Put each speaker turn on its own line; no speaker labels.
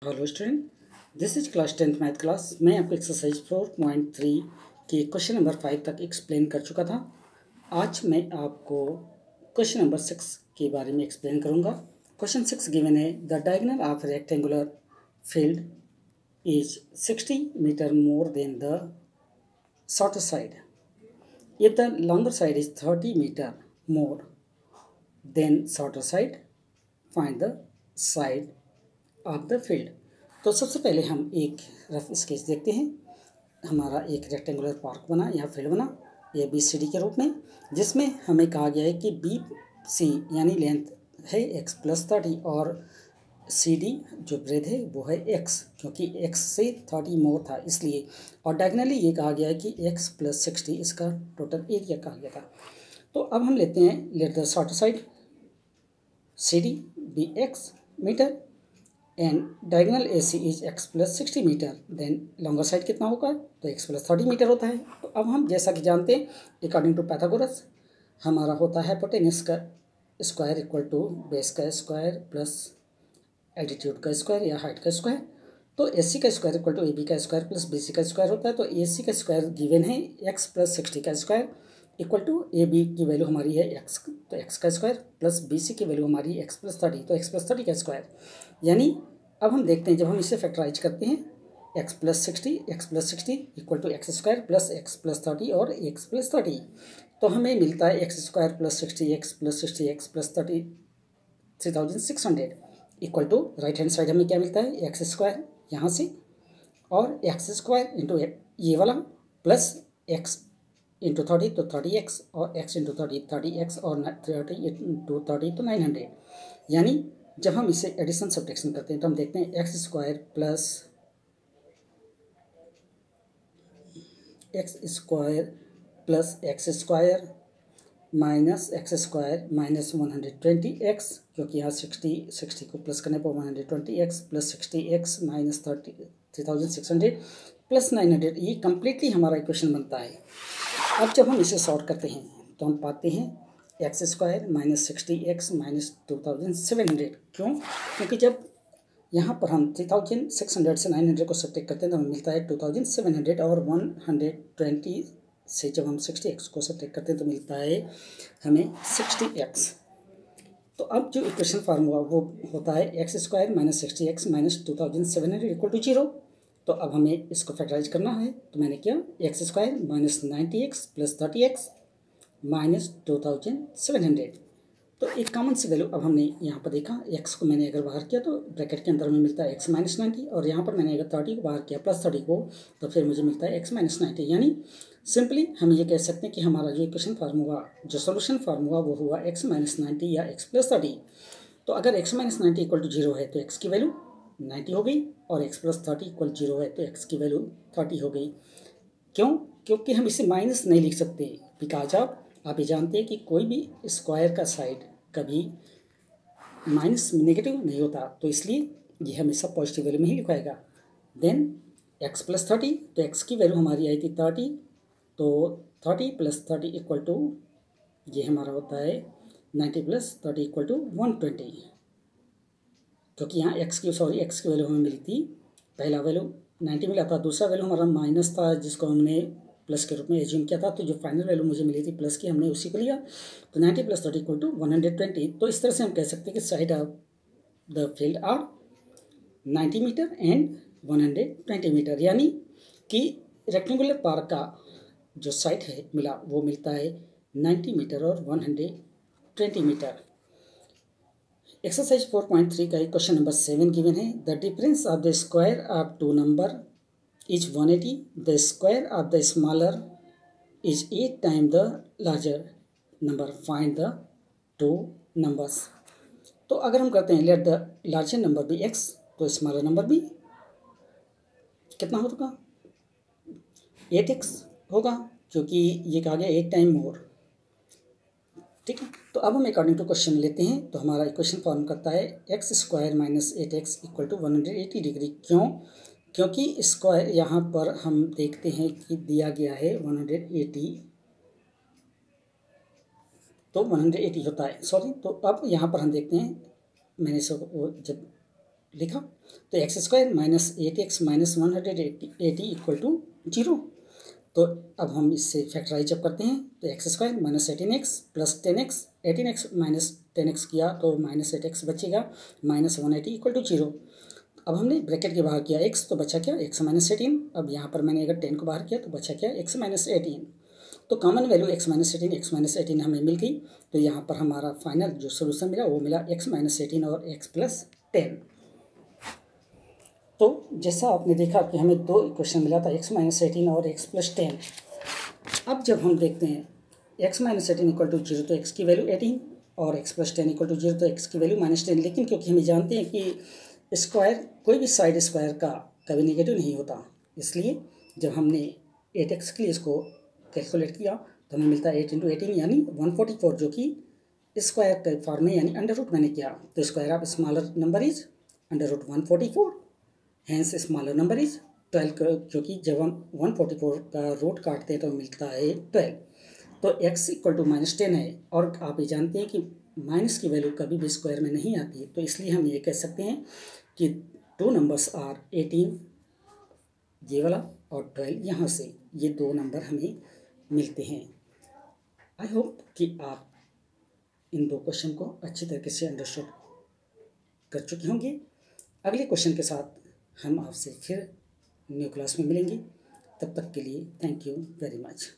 Hello student, this is class 10th math class. मैं आपको exercise 4.3 के क्वेश्चन नंबर 5 तक एक्सप्लेन कर चुका था। आज मैं आपको क्वेश्चन नंबर 6 के बारे में एक्सप्लेन करूंगा। क्वेश्चन 6 गिवन है, the diagonal of rectangular field is 60 metre more than the shorter side. If the longer side is 30 metre more than shorter side, find the side of the field. तो सबसे पहले हम एक rough sketch देखते हैं। हमारा एक रेक्टेंगुलर पार्क बना या फील्ड बना ए बी सी डी के रूप में, जिसमें हमें कहा गया है कि बी सी यानी लेंथ है x प्लस 30 और सी डी जो ब्रेथ है वो है x, क्योंकि x से 30 मोर था इसलिए। और डायगोनली ये कहा गया है कि x प्लस 60 इसका टोटल एरिया कहा गया था। तो अब हम लेते हैं, let the shorter side C D B x metre and diagonal A C is x plus 60 metre, then longer side कितना होगा, तो x प्लस 30 मीटर होता है। तो अब हम जैसा कि जानते हैं, अकॉर्डिंग टू पैथागोरस हमारा होता है हाइपोटेन्यूज का स्क्वायर इक्वल टू बेस का स्क्वायर प्लस एल्टीट्यूड का स्क्वायर या हाइट का स्क्वायर। तो ए सी का square equal to A B का स्क्वायर प्लस बी सी का स्क्वायर होता है। तो ए सी का स्क्वायर गिवन है x प्लस 60 का square equal to A B की वैल्यू हमारी है x, तो x का स्क्वायर प्लस बी सी की वैल्यू हमारी है x प्लस 30, तो x प्लस 30 का स्क्वायर। यानी अब हम देखते हैं, जब हम इसे फैक्टराइज करते हैं x plus 60 equal to x square plus x plus 30 और x प्लस 30, तो हमें मिलता है x square plus 60 x plus 60 x plus 30 3600 equal to right hand side हमें क्या मिलता है, एक्स स्क्वायर यहाँ से और एक्स स्क्वायर इंटू ये वाला प्लस एक्स इंटू 30 तो 30x और x इंटू 30x और 30 इंटू 30 तो 900। यानी जब हम इसे एडिशन सब्ट्रैक्शन करते हैं तो हम देखते हैं x square plus x square minus x square minus 120x, क्योंकि यहाँ 60 को प्लस करने पर 120x plus 60x minus 3600 plus 900, ये कम्प्लीटली हमारा इक्वेशन बनता है। अब जब हम इसे सॉल्व करते हैं तो हम पाते हैं x square minus 60x minus 2700। क्यों? क्योंकि जब यहाँ पर हम 3600 से 900 को सब्ट्रैक्ट करते हैं तो हमें मिलता है 2700 और 120 से जब हम 60x को सब्ट्रैक्ट करते हैं तो मिलता है हमें 60x। तो अब जो इक्वेशन फार्मूला वो होता है x square minus 60x minus 2700 equal to 0। तो अब हमें इसको फैक्टराइज करना है, तो मैंने किया x square minus 90x plus 30x minus 2700। तो एक कॉमन सी वैल्यू अब हमने यहाँ पर देखा, x को मैंने अगर बाहर किया तो ब्रैकेट के अंदर में मिलता है x माइनस 90, और यहाँ पर मैंने अगर 30 को बाहर किया प्लस 30 को, तो फिर मुझे मिलता है x माइनस 90। यानी सिंपली हम ये कह सकते हैं कि हमारा जो इक्वेशन फार्मूला, जो सोल्यूशन फार्मूला वो हुआ x माइनस 90 या x प्लस 30। तो अगर x माइनस 90 इक्वल टू 0 है तो x की वैल्यू 90 हो गई, और x प्लस 30 इक्वल 0 है तो x की वैल्यू 30 हो गई। क्यों? क्योंकि हम इसे माइनस नहीं लिख सकते, बिकॉज आप ये जानते हैं कि कोई भी स्क्वायर का साइड कभी माइनस नेगेटिव नहीं होता, तो इसलिए ये हमेशा पॉजिटिव वैल्यू में ही लिखवाएगा। देन x प्लस 30, तो x की वैल्यू हमारी आई थी 30, तो 30 प्लस 30 इक्वल टू ये हमारा होता है 90 प्लस 30 इक्वल टू 120, क्योंकि यहाँ x की वैल्यू हमें मिली थी, पहला वैल्यू 90 मिला था, दूसरा वैल्यू हमारा माइनस था जिसको हमने प्लस के रूप में एज्यूम किया था। तो जो फाइनल वैल्यू मुझे मिली थी प्लस की, हमने उसी को लिया, तो 90 प्लस 30 इक्वल टू 120। तो इस तरह से हम कह सकते हैं कि side of the field are 90 metre and 120 metre, यानी कि रेक्टेंगुलर पार्क का जो साइड है वो मिलता है 90 मीटर और 120 मीटर। एक्सरसाइज 4.3 का क्वेश्चन नंबर 7 गिवन है, the difference of the square of two number is 180, the square of the smaller is 8 times the larger number, find the two numbers। तो अगर हम करते हैं let the larger number be x, तो smaller number भी कितना होगा, 8x होगा, क्योंकि ये कहा गया 8 टाइम मोर। ठीक है, तो अब हम अकॉर्डिंग टू क्वेश्चन लेते हैं, तो हमारा इक्वेशन फॉर्म करता है x square minus 8x equal to 180 degree. क्यों? क्योंकि स्क्वायर यहाँ पर हम देखते हैं कि दिया गया है 180, तो 180 होता है, सॉरी। तो अब यहाँ पर हम देखते हैं, मैंने इसको जब लिखा। तो x square minus 8x minus 180 equal to 0। तो अब हम इससे फैक्टराइज जब करते हैं तो x square minus 18x plus 10x, 18x minus 10x किया तो माइनस 8x बचेगा, माइनस 180 इक्वल टू 0। अब हमने ब्रैकेट के बाहर किया x, तो बचा क्या, x माइनस 18। अब यहाँ पर मैंने अगर 10 को बाहर किया तो बचा क्या, x माइनस 18। तो कॉमन वैल्यू x माइनस 18 हमें मिल गई। तो यहाँ पर हमारा फाइनल जो सोल्यूशन मिला वो मिला x माइनस 18 और x प्लस 10। तो जैसा आपने देखा कि हमें दो इक्वेशन मिला था, x माइनस 18 और x प्लस 10। अब जब हम देखते हैं x माइनस 18 इक्वल टू 0 तो x की वैल्यू 18 और x प्लस 10 इक्वल टू 0 तो x की वैल्यू माइनस 10। लेकिन क्योंकि हम जानते हैं कि स्क्वायर, कोई भी साइड स्क्वायर का कभी नेगेटिव नहीं होता, इसलिए जब हमने 8x के लिए इसको कैलकुलेट किया तो हमें मिलता है 8 इंटू 18 यानी 144, जो कि स्क्वायर के फॉर्म में यानी अंडर रूट मैंने किया। तो square of smaller number is under root 144, hence smaller number is 12, क्योंकि जब हम 144 का रूट काटते हैं तो मिलता है 12। तो x इक्वल टू माइनस 10 है, और आप ये जानते हैं कि माइनस की वैल्यू कभी भी स्क्वायर में नहीं आती है, तो इसलिए हम ये कह सकते हैं कि दो नंबर्स आर 18 ये वाला और 12 यहाँ से, ये दो नंबर हमें मिलते हैं। आई होप कि आप इन दो क्वेश्चन को अच्छी तरीके से अंडरस्टूड कर चुके होंगे। अगले क्वेश्चन के साथ हम आपसे फिर न्यू क्लास में मिलेंगे। तब तक के लिए थैंक यू वेरी मच।